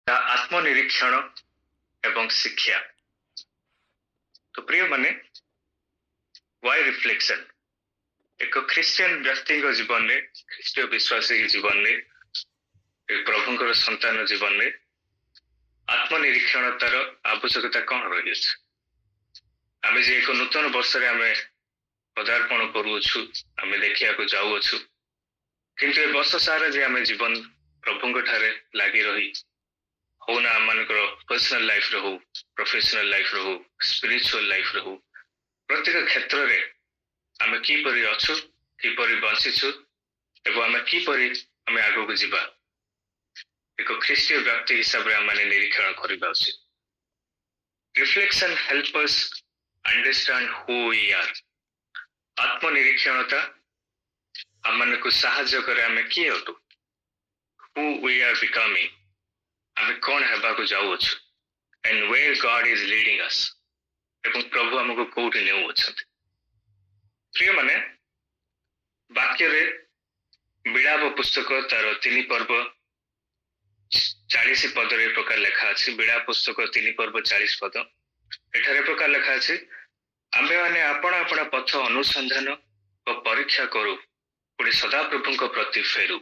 आत्मनिरीक्षण एवं शिक्षा। तो प्रिय माने वाई रिफ्लेक्शन एक ख्रिस्टियन व्यक्ति जीवन में, ख्रिस्टीय विश्वासी जीवन में, एक प्रभुंकर संतान जीवन में आत्मनिरीक्षणतार आवश्यकता कौन रही है? आम जे एक नूतन वर्ष में पदार्पण करुछु, आम देखा जाऊछु, किंतु ए वर्ष सारा जे आम जीवन प्रभुंक ठारे लगी रही हो ना, आम पर्सनल लाइफ रे हो, प्रोफेशनल लाइफ रे हो, स्पिरिचुअल लाइफ रे हो, प्रत्येक क्षेत्र रे आम किपरि अछु, किपरि बंचिछु एवं आम किपरि आम आगो को जीवा, एक ख्रिस्टीय व्यक्ति हिसाब रे आम निरीक्षण करबा उचित। Reflection help us understand who we are. आत्मनिरीक्षणता आम को साहाय्य करे आम किए अटु, हु वी आर बिकमिंग, आम कौन हेबा को जाऊछु, and where God is leading us, एवं प्रभु हमको कोठी नेउ अछंती। प्रिय माने वाक्य रे विलाप पुस्तक तार 3 पर्व 40 पद रे प्रकार लेखा अछि। विलाप पुस्तक 3 पर्व 40 पद एठारे प्रकार लेखा अछि, आम्भे माने आपण आपण पथ अनुसंधान और परीक्षा करू, पुणी सदा प्रभु को प्रति फेरू।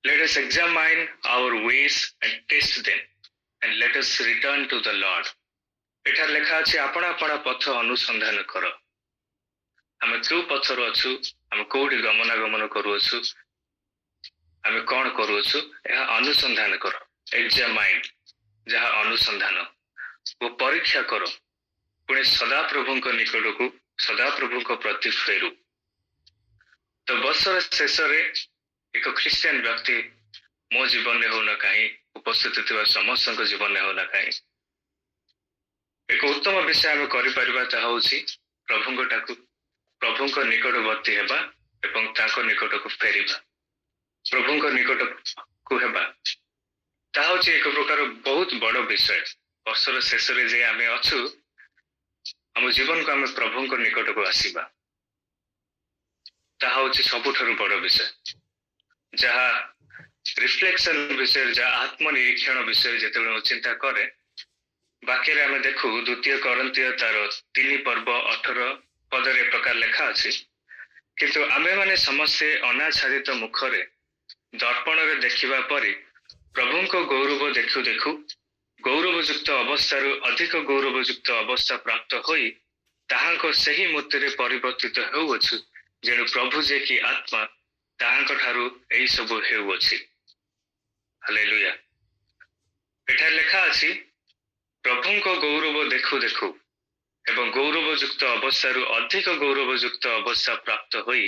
Let us examine our ways and test them, and let us return to the Lord. एठार लेखा अछि, आपण आपण पथ अनुसंधान कर। आम क्यों पथर अच्छु, आम कोठी गमनागमन करुछु, आम कौन करुछु, यह अनुसंधान कर। एग्जामाइन जहाँ अनुसंधान वो परीक्षा करो, पुणे सदा प्रभु निकट को, सदा प्रभु को प्रति फेरू। तो वर्षर शेष एक ख्रिस्टियन व्यक्ति मो जीवन में होना कहीं, उपस्थित थिबा समस्त जीवन में होना कहीं, एक उत्तम विषय आम कर प्रभु निकटवर्ती हेबा एवं ताको निकट को फेरिबा, प्रभु निकट को हेबा। ताहा होची एक प्रकार बहुत बड़ विषय। वर्षर शेष रे जे आमे अछु, हम जीवन को आम प्रभु निकट को आसीबा, ताहा होची सबुठारु बड़ विषय। जहाँ रिफ्लेक्शन विषय, जहाँ आत्मनिरीक्षण विषय जेतेबेले चिंता करे, वाक्य आम देखू 2 कोरिन्थीय तार 3 पर्व 18 पद रे प्रकार लेखा अछि, किंतु आमे माने समस्ते अनाच्छादित मुखरे दर्पण रे देखिबा परि प्रभु को गौरव देखु देखु गौरवयुक्त अवस्था अधिक गौरवयुक्त अवस्था प्राप्त होई ताहांको सही मूर्ति रे परिवर्तित हेउछु, जेनु प्रभु जे कि आत्मा ताहांको ठारू एही सब हेउछि। हालेलुया। एठा लेखा अछि, प्रभु को गौरव देखु देखु एवं गौरवयुक्त अवस्था अधिक गौरवयुक्त अवस्था प्राप्त होई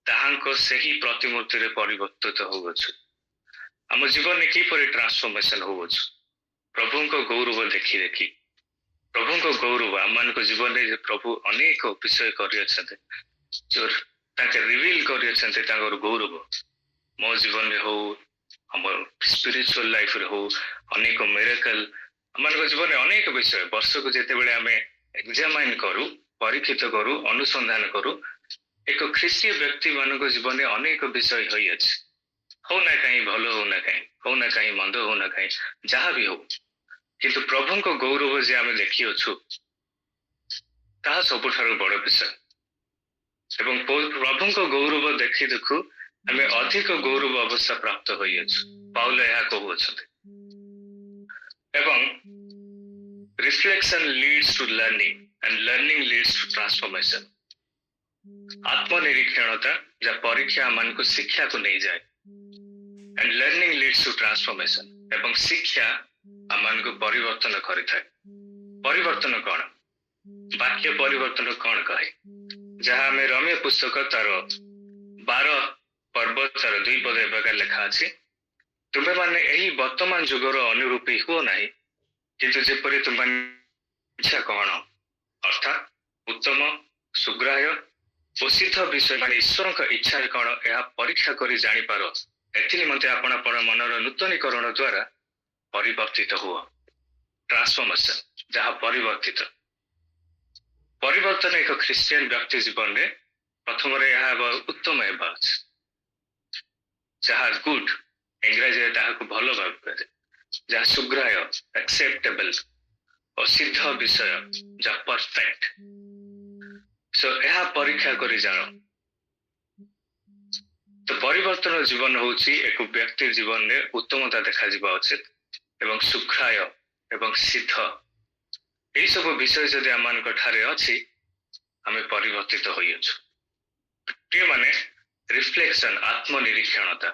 ताहांको सही प्रतिमूर्ति रे परिवर्तित होउछु। हम जीवन में किपरि ट्रांसफॉर्मेशन होउछु, प्रभु को गौरव देखि देखि। प्रभु को गौरव आम को जीवन में प्रभु अनेक विषय कर जो ताके रिवील कर गौरव मो जीवन में हो, हम स्पिरिचुअल लाइफ रे हो, अनेक मिरेकल आम जीवन में अनेक विषय वर्ष को जिते आम एग्जामाइन करू, परीक्षित करू, अनुसंधान करू, एक ख्रिस्टीय व्यक्ति मान जीवन में अनेक विषय हो ना कहीं भल हो ना कहीं, हो ना कहीं मंद हो ना कहीं, जहाँ भी हो, किंतु प्रभु को गौरव जे आम देखी अच्छु ताहा सबुठारु बड़ विषय। एवं प्रभु को गौरव देखी देखु आम अधिक गौरव अवस्था प्राप्त होई अच्छु, पाउल यह कहउछथि। एवं reflection leads to learning and learning leads to transformation. आत्मनिरीक्षणता जा परीक्षा मन को शिक्षा को नहीं जाए, and learning leads to transformation, एवं शिक्षा आम को परिवर्तन करिथाय। परिवर्तन कौन? वाक्य परिवर्तन कौन कहे? जहाँ आम रम्य पुस्तक तार 12 पर्व तार 2 पद एवं लेखा अछि, तुम्हें माने यही वर्तमान जुगर अनुरूपी हो नहीं, किंतु जेपरि तुम इच्छा कौन, अर्थात उत्तम सुग्राह्य और सिद्ध विषय मान ईश्वर का इच्छा कौन यह परीक्षा करी जानी पार, एनिमते आपण आपण मनर नूतनीकरण द्वारा परिवर्तित हुआ। ट्रांसफॉर्मेशन जहाँ परिवर्तित परिवर्तन एक ख्रिस्टियन व्यक्ति जीवन में प्रथम उत्तम जहाँ गुड ଇଂରାଜୀରେ ତାହାକୁ ଭଲ ଭାବରେ ଯାହା ସୁଗ୍ରାହ୍ୟ ଆକ୍ସେପ୍ଟେବଲ ଓ ସିଦ୍ଧ ବିଷୟ ଯାହା ପରଫେକ୍ଟ। ସୋ ଏହା ପରୀକ୍ଷା କରି ଜାଣ। ତ ପରିବର୍ତ୍ତନ ଜୀବନ ହେଉଛି ଏକ ବ୍ୟକ୍ତି ଜୀବନରେ ଉତ୍ତମତା ଦେଖାଯିବା ଉଚିତ ଏବଂ ସୁଗ୍ରାହ୍ୟ ଏବଂ ସିଦ୍ଧ ଏହିସବୁ ବିଷୟ ଯଦି ଆମମାନଙ୍କ ଠାରେ ଅଛି ଆମେ ପରିବର୍ତ୍ତିତ ହୋଇଅଛୁ। ପ୍ରିୟମାନେ, ରିଫ୍ଲେକ୍ସନ ଆତ୍ମନିରୀକ୍ଷଣତା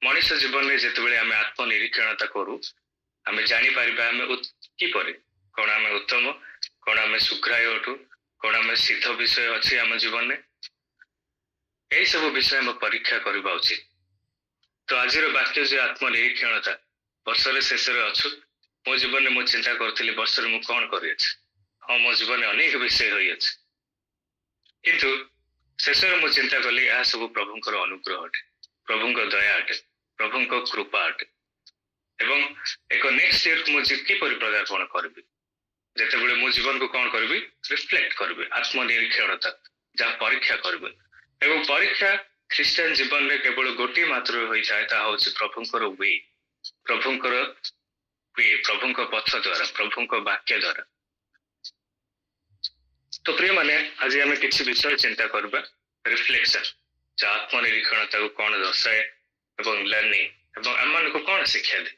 ମଣିଷ ଜୀବନରେ ଯେତେବେଳେ ଆମେ ଆତ୍ମନିରୀକ୍ଷଣତା କରୁ ଆମେ ଜାଣିପାରିବା ଆମେ କିପରି କଣ ଆମେ ଉତ୍ତମ, କଣ ଆମେ ସୁଗ୍ରାହ୍ୟ ଅଟୁ, କଣ ଆମେ ସିଦ୍ଧ ବିଷୟ ଅଛି ଆମ ଜୀବନରେ, ଏହିସବୁ ବିଷୟ ଆମେ ପରୀକ୍ଷା କରିବା ଉଚିତ। ତ ଆଜିର ବାକ୍ୟ ଯେ ଆତ୍ମନିରୀକ୍ଷଣତା, ବର୍ଷର ଶେଷରେ ଅଛୁ, ମୋ ଜୀବନରେ ମୁଁ ଚିନ୍ତା କରୁଥିଲି ବର୍ଷରେ ମୁଁ କଣ କରିଅଛି। ହଁ, ମୋ ଜୀବନରେ ଅନେକ ବିଷୟ ହୋଇଅଛି, କିନ୍ତୁ ଶେଷରେ ମୁଁ ଚିନ୍ତା କଲି ଏହା ସବୁ ପ୍ରଭୁଙ୍କର ଅନୁଗ୍ରହ ଅଟେ, ପ୍ରଭୁଙ୍କ ଦୟା ଅଟେ, ପ୍ରଭୁଙ୍କ କୃପା ଅଟେ। ଏବଂ ଏକ ନେକ୍ସଟ ଇୟରକୁ ମୁଁ କିପରି ପଦାର୍ପଣ କରିବି, ଯେତେବେଳେ ମୁଁ ଜୀବନକୁ କଣ କରିବି, ରିଫ୍ଲେକ୍ଟ କରିବି, ଆତ୍ମନିରୀକ୍ଷଣତା ଯାହା ପରୀକ୍ଷା କରିବି। ଏବଂ ପରୀକ୍ଷା ଖ୍ରୀଷ୍ଟିଆନ ଜୀବନରେ କେବଳ ଗୋଟିଏ ମାତ୍ର ହୋଇଥାଏ, ତାହା ହେଉଛି ପ୍ରଭୁଙ୍କର ୱେ, ପ୍ରଭୁଙ୍କର ପ୍ରଭୁଙ୍କ ପଥ ଦ୍ୱାରା, ପ୍ରଭୁଙ୍କ ବାକ୍ୟ ଦ୍ୱାରା। ତ ପ୍ରିୟମାନେ, ଆଜି ଆମେ କିଛି ବିଷୟ ଚିନ୍ତା କରିବା। ରିଫ୍ଲେକ୍ସନ ଯାହା ଆତ୍ମନିରୀକ୍ଷଣତାକୁ କଣ ଦର୍ଶାଏ ଏବଂ ଲର୍ଣ୍ଣିଂ ଏବଂ ଆମମାନଙ୍କୁ କଣ ଶିକ୍ଷା ଦିଏ,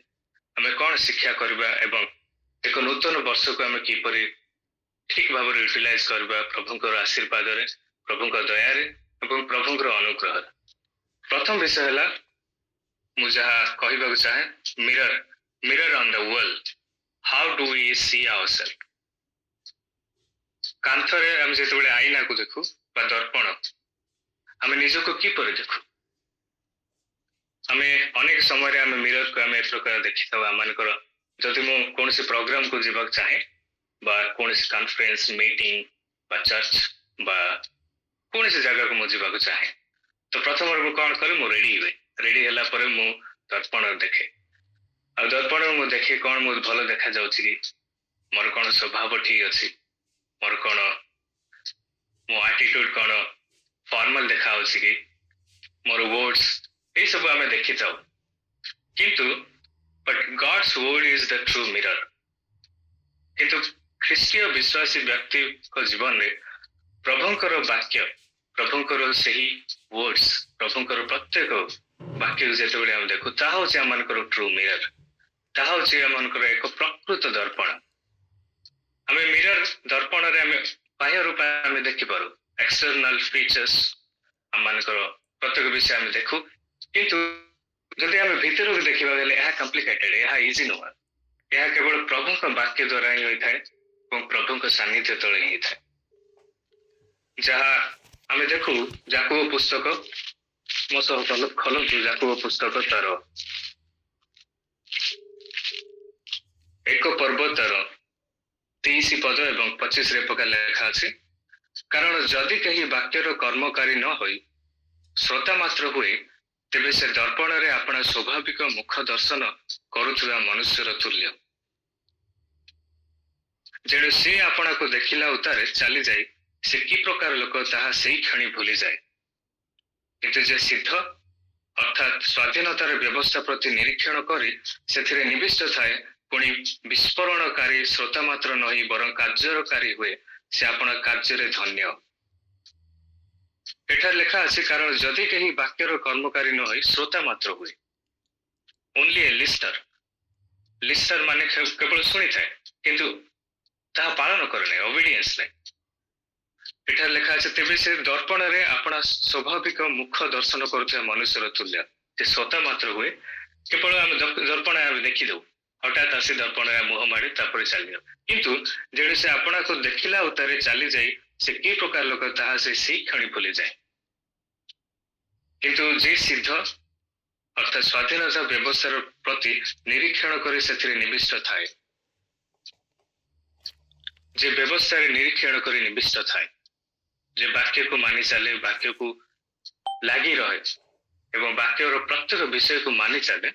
ଆମେ କଣ ଶିକ୍ଷା କରିବା ଏବଂ ଏକ ନୂତନ ବର୍ଷକୁ ଆମେ କିପରି ଠିକ ଭାବରେ ୟୁଟିଲାଇଜ କରିବା ପ୍ରଭୁଙ୍କର ଆଶୀର୍ବାଦରେ, ପ୍ରଭୁଙ୍କ ଦୟାରେ ଏବଂ ପ୍ରଭୁଙ୍କର ଅନୁଗ୍ରହରେ। ପ୍ରଥମ ବିଷୟ ହେଲା, ମୁଁ ଯାହା କହିବାକୁ ଚାହେଁ, mirror on the wall, how do we see ourselves. କାନ୍ଥରେ ଆମେ ଯେତେବେଳେ ଆଇନାକୁ ଦେଖୁ ବା ଦର୍ପଣ, ଆମେ ନିଜକୁ କିପରି ଦେଖୁ। ଆମେ ଅନେକ ସମୟରେ ଆମେ ମିରରକୁ ଆମେ ଏ ପ୍ରକାର ଦେଖିଥାଉ। ଆମମାନଙ୍କର ଯଦି ମୁଁ କୌଣସି ପ୍ରୋଗ୍ରାମକୁ ଯିବାକୁ ଚାହେଁ ବା କୌଣସି କନଫରେନ୍ସ, ମିଟିଂ ବା ଚର୍ଚ୍ଚ ବା କୌଣସି ଜାଗାକୁ ମୁଁ ଯିବାକୁ ଚାହେଁ, ତ ପ୍ରଥମରେ ମୁଁ କଣ କରେ, ମୁଁ ରେଡି ହୁଏ। ରେଡି ହେଲା ପରେ ମୁଁ ଦର୍ପଣ ଦେଖେ। ଆଉ ଦର୍ପଣ ମୁଁ ଦେଖେ କଣ ମୁଁ ଭଲ ଦେଖାଯାଉଛି କି, ମୋର କଣ ସ୍ୱଭାବ ଠିକ ଅଛି, ମୋର କଣ ମୋ ଆଟିଟ୍ୟୁଡ କଣ ଫର୍ମାଲ ଦେଖାଯାଉଛି କି, ମୋର ୱାର୍ଡସ୍, ଏଇସବୁ ଆମେ ଦେଖିଥାଉ। କିନ୍ତୁ but god's word is the true mirror. କିନ୍ତୁ ଖ୍ରୀଷ୍ଟୀୟ ବିଶ୍ୱାସୀ ବ୍ୟକ୍ତିଙ୍କ ଜୀବନରେ ପ୍ରଭୁଙ୍କର ବାକ୍ୟ, ପ୍ରଭୁଙ୍କର ସେହି ୱାର୍ଡସ୍, ପ୍ରଭୁଙ୍କର ପ୍ରତ୍ୟେକ ବାକ୍ୟକୁ ଯେତେବେଳେ ଆମେ ଦେଖୁ, ତାହା ହେଉଛି ଆମମାନଙ୍କର ଟ୍ରୁ ମିରର, ତାହା ହେଉଛି ଆମମାନଙ୍କର ଏକ ପ୍ରକୃତ ଦର୍ପଣ। ଆମେ ମିରର ଦର୍ପଣରେ ଆମେ ବାହ୍ୟ ରୂପ ଆମେ ଦେଖିପାରୁ, ଏକ୍ସଟର୍ନାଲ ଫିଚର୍ସ ଆମମାନଙ୍କର ପ୍ରତ୍ୟେକ ବିଷୟ ଆମେ ଦେଖୁ, କିନ୍ତୁ ଯଦି ଆମେ ଭିତରକୁ ଦେଖିବାକୁ ହେଲେ ଏହା କମ୍ପ୍ଲିକେଟେଡ, ଏହା ଇଜି ନୁହେଁ। ଏହା କେବଳ ପ୍ରଭୁଙ୍କ ବାକ୍ୟ ଦ୍ୱାରା ହିଁ ହୋଇଥାଏ ଏବଂ ପ୍ରଭୁଙ୍କ ସାନ୍ନିଧ୍ୟ ତଳେ ହିଁ ହେଇଥାଏ। ଯାହା ଆମେ ଦେଖୁ ଯାକୁବ ପୁସ୍ତକ, ମୋ ସହ ଖୋଲନ୍ତୁ ଯାକୁବ ପୁସ୍ତକ, ତାର 1 ପର୍ବ ତାର 23 ପଦ ଏବଂ 25 ପ୍ରକାର ଲେଖା ଅଛି, କାରଣ ଯଦି କେହି ବାକ୍ୟର କର୍ମକାରୀ ନ ହୋଇ ଶ୍ରୋତା ମାତ୍ର ହୁଏ, ତେବେ ସେ ଦର୍ପଣରେ ଆପଣା ସ୍ୱାଭାବିକ ମୁଖ ଦର୍ଶନ କରୁଥିବା ମନୁଷ୍ୟର ତୁଲ୍ୟ। ଯେଣୁ ସେ ଆପଣାକୁ ଦେଖିଲା ଉତ୍ତାରେ ଚାଲିଯାଇ ସେ କି ପ୍ରକାର ଲୋକ ତାହା ସେଇ କ୍ଷଣି ଭୁଲିଯାଏ। କିନ୍ତୁ ଯେ ସିଦ୍ଧ ଅର୍ଥାତ୍ ସ୍ୱାଧୀନତାର ବ୍ୟବସ୍ଥା ପ୍ରତି ନିରୀକ୍ଷଣ କରି ସେଥିରେ ନିବିଷ୍ଟ ଥାଏ, ପୁଣି ବିସ୍ଫୋରଣକାରୀ ଶ୍ରୋତା ମାତ୍ର ନହି ବରଂ କାର୍ଯ୍ୟକାରୀ ହୁଏ, ସେ ଆପଣା କାର୍ଯ୍ୟରେ ଧନ୍ୟ। ଏଠାରେ ଲେଖା ଅଛି, କାରଣ ଯଦି କେହି ବାକ୍ୟର କର୍ମକାରୀ ନ ହୋଇ ଶ୍ରୋତା ମାତ୍ର ହୁଏ, ଓନ୍ଲି ଏ ଲିଷ୍ଟର। ଲିଷ୍ଟର ମାନେ କେବଳ ଶୁଣିଥାଏ କିନ୍ତୁ ତାହା ପାଳନ କରେ ନାହିଁ, ଓବିଡିଏନ୍ସ ନାହିଁ। ଏଠାରେ ଲେଖା ଅଛି, ତେବେ ସେ ଦର୍ପଣରେ ଆପଣା ସ୍ୱାଭାବିକ ମୁଖ ଦର୍ଶନ କରୁଥିବା ମନୁଷ୍ୟର ତୁଲ୍ୟ। ସେ ଶ୍ରୋତା ମାତ୍ର ହୁଏ, କେବଳ ଆମେ ଦର୍ପଣ ଆମେ ଦେଖିଦଉ, ହଠାତ୍ ଆସି ଦର୍ପଣରେ ମୁହଁ ମାଡ଼ି ତାପରେ ଚାଲିଯାଉ। କିନ୍ତୁ ଯେଣୁ ସେ ଆପଣାକୁ ଦେଖିଲା ଉତ୍ତାରେ ଚାଲିଯାଇ ସେ କି ପ୍ରକାର ଲୋକ ତାହା ସେ ସେଇ କ୍ଷଣି ଭୁଲିଯାଏ। କିନ୍ତୁ ଯେ ସିଦ୍ଧ ଅର୍ଥାତ୍ ସ୍ୱାଧୀନତା ବ୍ୟବସ୍ଥାର ପ୍ରତି ନିରୀକ୍ଷଣ କରି ସେଥିରେ ନିବିଷ୍ଟ ଥାଏ, ଯେ ବ୍ୟବସ୍ଥାରେ ନିରୀକ୍ଷଣ କରି ନିବିଷ୍ଟ ଥାଏ, ଯେ ବାକ୍ୟକୁ ମାନି ଚାଲେ, ବାକ୍ୟକୁ ଲାଗି ରହେ ଏବଂ ବାକ୍ୟର ପ୍ରତ୍ୟେକ ବିଷୟକୁ ମାନି ଚାଲେ,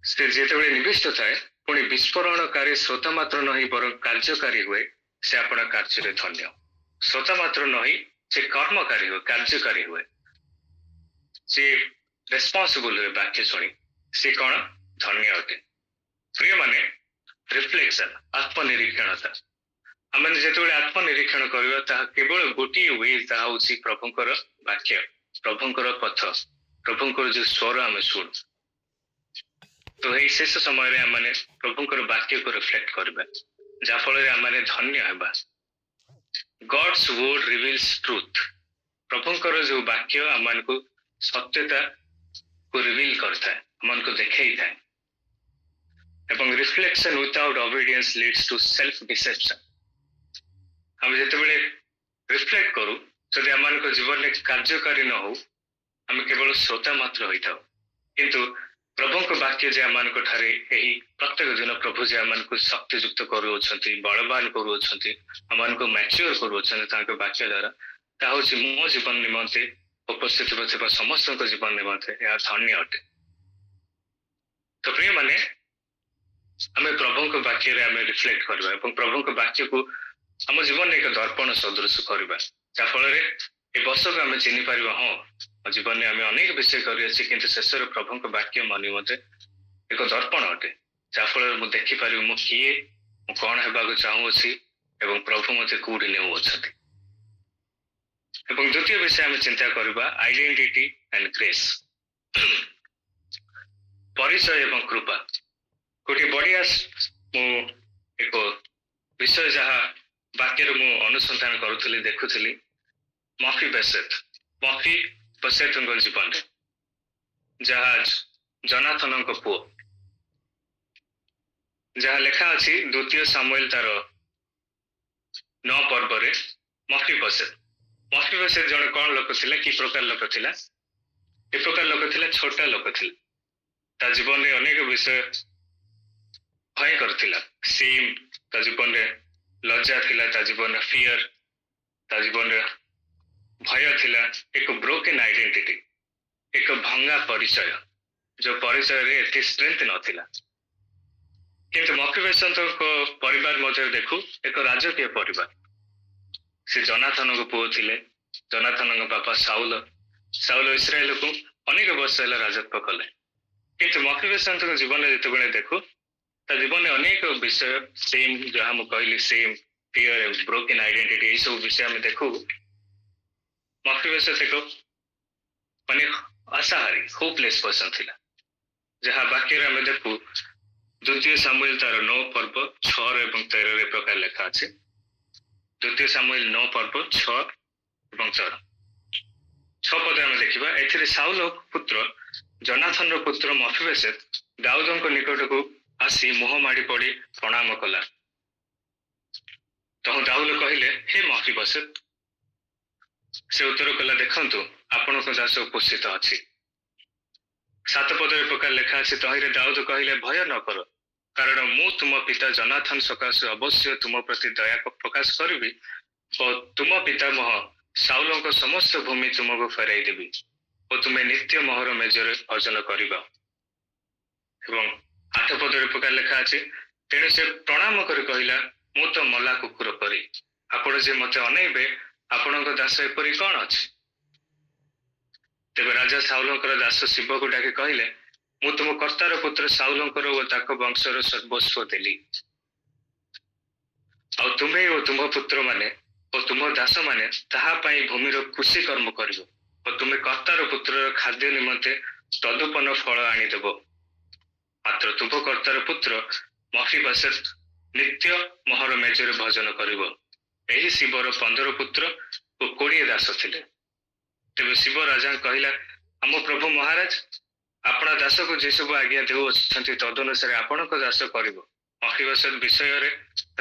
ସେ ଯେତେବେଳେ ନିବିଷ୍ଟ ଥାଏ, ପୁଣି ବିସ୍ଫୋରଣକାରୀ ଶ୍ରୋତା ମାତ୍ର ନହି ବରଂ କାର୍ଯ୍ୟକାରୀ ହୁଏ, ସେ ଆପଣା କାର୍ଯ୍ୟରେ ଧନ୍ୟ। ଶ୍ରୋତା ମାତ୍ର ନହି ସେ କର୍ମକାରୀ ହୁଏ, କାର୍ଯ୍ୟକାରୀ ହୁଏ। ସେ ରେସ୍ପନ୍ସିବୁଲ ହୁଏ ବାକ୍ୟ ଶୁଣି, ସେ କଣ ଧନ୍ୟ ଅଟେ। ପ୍ରିୟ ମାନେ, ରିଫ୍ଲେକ୍ସନ ଆତ୍ମନିରୀକ୍ଷଣତା। ଆମେ ଯେତେବେଳେ ଆତ୍ମନିରୀକ୍ଷଣ କରିବା ତାହା କେବଳ ଗୋଟିଏ ୱେ, ତାହା ହଉଛି ପ୍ରଭୁଙ୍କର ବାକ୍ୟ, ପ୍ରଭୁଙ୍କର ପଥ, ପ୍ରଭୁଙ୍କର ଯୋଉ ସ୍ୱର ଆମେ ଶୁଣୁ। ତ ଏଇ ଶେଷ ସମୟରେ ଆମେ ପ୍ରଭୁଙ୍କର ବାକ୍ୟକୁ ରିଫ୍ଲେକ୍ଟ କରିବା, ଯାହାଫଳରେ ଆମେ ଧନ୍ୟ ହେବା। God's word reveals truth. ପ୍ରଭୁଙ୍କର ଯୋଉ ବାକ୍ୟ ଆମମାନଙ୍କୁ ସତ୍ୟତାକୁ ରିଭିଲ୍ କରିଥାଏ, ଆମମାନଙ୍କୁ ଦେଖେଇଥାଏ। ଏବଂ reflection without obedience leads to self deception. ଆମେ ଯେତେବେଳେ ରିଫ୍ଲେକ୍ଟ କରୁ, ଯଦି ଆମମାନଙ୍କ ଜୀବନରେ କାର୍ଯ୍ୟକାରୀ ନ ହଉ, ଆମେ କେବଳ ଶ୍ରୋତା ମାତ୍ର ହୋଇଥାଉ। କିନ୍ତୁ ପ୍ରଭୁଙ୍କ ବାକ୍ୟ ଯେ ଆମମାନଙ୍କ ଠାରେ ଏହି ପ୍ରତ୍ୟେକ ଦିନ ପ୍ରଭୁ ଯେ ଆମମାନଙ୍କୁ ଶକ୍ତିଯୁକ୍ତ କରୁଅଛନ୍ତି, ବଳବାନ କରୁଅଛନ୍ତି, ଆମମାନଙ୍କୁ ମ୍ୟାଚ୍ୟୁର କରୁଅଛନ୍ତି ତାଙ୍କ ବାକ୍ୟ ଦ୍ୱାରା, ତାହା ହଉଛି ମୋ ଜୀବନ ନିମନ୍ତେ, ଉପସ୍ଥିତ ଥିବା ସମସ୍ତଙ୍କ ଜୀବନ ନିମନ୍ତେ ଏହା ଧନ୍ୟ ଅଟେ। ତ ପ୍ରିୟମାନେ, ଆମେ ପ୍ରଭୁଙ୍କ ବାକ୍ୟରେ ଆମେ ରିଫ୍ଲେକ୍ଟ କରିବା ଏବଂ ପ୍ରଭୁଙ୍କ ବାକ୍ୟକୁ ଆମ ଜୀବନରେ ଏକ ଦର୍ପଣ ସଦୃଶ କରିବା, ଯାହାଫଳରେ ଏ ବର୍ଷକୁ ଆମେ ଚିହ୍ନିପାରିବା, ହଁ ମୋ ଜୀବନରେ ଆମେ ଅନେକ ବିଷୟ କରିଅଛି, କିନ୍ତୁ ଶେଷରେ ପ୍ରଭୁଙ୍କ ବାକ୍ୟ ମୋ ନିମନ୍ତେ ଏକ ଦର୍ପଣ ଅଟେ, ଯାହାଫଳରେ ମୁଁ ଦେଖିପାରିବି ମୁଁ କିଏ, ମୁଁ କଣ ହେବାକୁ ଚାହୁଁଅଛି ଏବଂ ପ୍ରଭୁ ମୋତେ କୋଉଠି ନେଉଅଛନ୍ତି। ଏବଂ ଦ୍ୱିତୀୟ ବିଷୟ ଆମେ ଚିନ୍ତା କରିବା ଆଇଡେଣ୍ଟିଟି ଆଣ୍ଡ ଗ୍ରେସ୍, ପରିଚୟ ଏବଂ କୃପା। ଗୋଟିଏ ବଢିଆ ମୁଁ ଏକ ବିଷୟ ଯାହା ବାକ୍ୟରେ ମୁଁ ଅନୁସନ୍ଧାନ କରୁଥିଲି, ଦେଖୁଥିଲି, ମଫିବୋଶେଥଙ୍କ ଜୀବନରେ, ଯାହା ଜନାଥନଙ୍କ ପୁଅ, ଯାହା ଲେଖା ଅଛି ଦ୍ୱିତୀୟ ସାମୁଏଲ ତାର 9 ପର୍ବରେ। ମଫିବୋଶେଥ ଜଣେ କଣ ଲୋକ ଥିଲା, କି ପ୍ରକାର ଲୋକ ଥିଲା? ଏ ପ୍ରକାର ଲୋକ ଥିଲା, ଛୋଟା ଲୋକ ଥିଲା। ତା ଜୀବନରେ ଅନେକ ବିଷୟ ଭୟଙ୍କର ଥିଲା। ସେମ୍ ତା ଜୀବନରେ ଲଜ୍ଜା ଥିଲା, ତା ଜୀବନରେ ଫିୟର, ତା ଜୀବନରେ ଭୟ ଥିଲା, ଏକ ବ୍ରୋକେନ୍ ଆଇଡେଣ୍ଟିଟି, ଏକ ଭଙ୍ଗା ପରିଚୟ, ଯୋଉ ପରିଚୟରେ ଏତେ ଷ୍ଟ୍ରେନ୍ଥ ନଥିଲା। କିନ୍ତୁ ମଫିବୋଶେଥଙ୍କ ପରିବାର ମଧ୍ୟରେ ଦେଖୁ ଏକ ରାଜକୀୟ ପରିବାର। ସେ ଜନାଥନଙ୍କ ପୁଅ ଥିଲେ। ଜନାଥନଙ୍କ ବାପା ସାଉଲ ଇସ୍ରାଏଲକୁ ଅନେକ ବର୍ଷ ହେଲା ରାଜତ୍ୱ କଲେ। କିନ୍ତୁ ମଫିବୋଶେଥଙ୍କ ଜୀବନରେ ଯେତେବେଳେ ଦେଖୁ, ତା ଜୀବନରେ ଅନେକ ବିଷୟ, ସେମ୍ ଯାହା ମୁଁ କହିଲି, ସେମ୍ ଫିୟର, ବ୍ରୋକେନ୍ ଆଇଡେଣ୍ଟିଟି, ଏଇସବୁ ବିଷୟ ଆମେ ଦେଖୁ। ମଫିବୋଶେଥ ଏକ ଆଶାହାରୀ, ହୋପଲେସ୍ ପର୍ସନ ଥିଲା, ଯାହା ବାକ୍ୟରେ ଆମେ ଦେଖୁ ଦ୍ୱିତୀୟ ସାମୁଏଲ ତାର 9 ପର୍ବ 6 ଏବଂ 13 ପ୍ରକାର ଲେଖା ଅଛି। ଦ୍ୱିତୀୟ ସାମୁଏଲ 9 ପର୍ବ 6 ଏବଂ 6 ପଦ ଆମେ ଦେଖିବା। ଏଥିରେ ସାଉଲ ପୁତ୍ର ଜନାଥନର ପୁତ୍ର ମଫିବୋଶେଥ ଦାଉଦଙ୍କ ନିକଟକୁ ଆସି ମୁହଁ ମାଡ଼ି ପଡ଼ି ପ୍ରଣାମ କଲା। ତହୁ ଦାଉଦ କହିଲେ, ହେ ମଫିବୋଶେଥ। ସେ ଉତ୍ତର କଲା, ଦେଖନ୍ତୁ ଆପଣଙ୍କ ଦାସ ଉପସ୍ଥିତ ଅଛି। 7 ପଦରେ ପ୍ରକାର ଲେଖା ଅଛି, ତହିଁରେ ଦାଉଦ କହିଲେ, ଭୟ ନ କର, କାରଣ ମୁଁ ତୁମ ପିତା ଜନାଥନ ସକାଶେ ଅବଶ୍ୟ ତୁମ ପ୍ରତି ଦୟା ପ୍ରକାଶ କରିବି ଓ ତୁମ ପିତାମହ ସାଉଲଙ୍କ ସମସ୍ତ ଭୂମି ତୁମକୁ ଫେରାଇ ଦେବି ଓ ତୁମେ ନିତ୍ୟ ମୋହର ମେଜରେ ଭୋଜନ କରିବ। ଏବଂ 8 ପଦରେ ପ୍ରକାର ଲେଖା ଅଛି, ତେଣୁ ସେ ପ୍ରଣାମ କରି କହିଲା, ମୁଁ ତ ମଲା କୁକୁର ପରି, ଆପଣ ଯେ ମୋତେ ଅନେଇବେ, ଆପଣଙ୍କ ଦାସ ଏପରି କଣ ଅଛି? ତେବେ ରାଜା ସାଉଲଙ୍କର ଦାସ ଶିବକୁ ଡାକି କହିଲେ, ମୁଁ ତୁମ କର୍ତ୍ତାର ପୁତ୍ର ସାଉଲଙ୍କର ଓ ତାଙ୍କ ବଂଶର ସର୍ବସ୍ୱ ଦେଲି। ଆଉ ତୁମେ ଓ ତୁମ ପୁତ୍ରମାନେ ଓ ତୁମ ଦାସମାନେ ତାହା ପାଇଁ ଭୂମିର କୃଷି କର୍ମ କରିବ ଓ ତୁମେ କର୍ତ୍ତାର ପୁତ୍ରର ଖାଦ୍ୟ ନିମନ୍ତେ ତଦୁପନ ଫଳ ଆଣିଦେବ। ମାତ୍ର ତୁମ କର୍ତ୍ତାର ପୁତ୍ର ମଫିବୋଶେଥ ନିତ୍ୟ ମୋହର ମେଜରେ ଭୋଜନ କରିବ। ଏହି ଶିବର 15 ପୁତ୍ର ଓ 20 ଦାସ ଥିଲେ। ତେବେ ଶିବ ରାଜାଙ୍କୁ କହିଲା, ଆମ ପ୍ରଭୁ ମହାରାଜ, ଆପଣ ଦାସକୁ ଯେସବୁ ଆଜ୍ଞା ଦେଉଅଛନ୍ତି ତଦନୁସାରେ ଆପଣଙ୍କ ଦାସ କରିବ। ମଫିବୋଶେଥ ବିଷୟରେ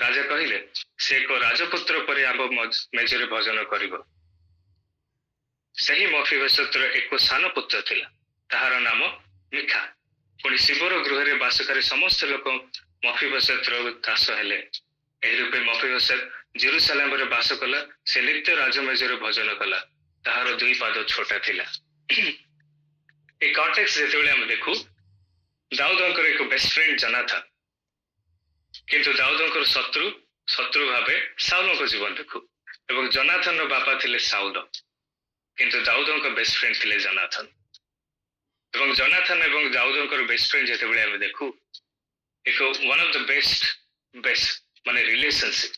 ରାଜା କହିଲେ, ସେ ଏକ ରାଜପୁତ୍ର ପରି ଆମ ମେଜରେ ଭୋଜନ କରିବ। ସେହି ମଫିବୋଶେଥର ଏକ ସାନ ପୁତ୍ର ଥିଲା, ତାହାର ନାମ ମିଖା। ପୁଣି ଶିବର ଗୃହରେ ବାସକାରୀ ସମସ୍ତ ଲୋକ ମଫିବୋଶେଥର ଦାସ ହେଲେ। ଏହି ରୂପେ ମଫିବୋଶେଥ ଜେରୁସାଲେମରେ ବାସ କଲା। ସେ ନିତ୍ୟ ରାଜମେଜରେ ଭୋଜନ କଲା। ତାହାର 2 ପାଦ ଛୋଟା ଥିଲା। এই কনটেক্সট যেତେବେଳେ ଆମେ ଦେଖୁ, ଦାଉଦଙ୍କର ଏକ ବେଷ୍ଟ ଫ୍ରେଣ୍ଡ ଜନାଥନ, କିନ୍ତୁ ଦାଉଦଙ୍କର ଶତ୍ରୁ ଭାବେ ସାଉଲଙ୍କ ଜୀବନ ଦେଖୁ। ଏବଂ ଜନାଥନର ବାପା ଥିଲେ ସାଉଲ, କିନ୍ତୁ ଦାଉଦଙ୍କ ବେଷ୍ଟ ଫ୍ରେଣ୍ଡ ଥିଲେ ଜନାଥନ। ଏବଂ ଜନାଥନ ଏବଂ ଦାଉଦଙ୍କର ବେଷ୍ଟ ଫ୍ରେଣ୍ଡ ଯେତେବେଳେ ଆମେ ଦେଖୁ ଏକ ୱାନ୍ ଅଫ୍ ଦ ବେଷ୍ଟ ମାନେ ରିଲେସନସିପ,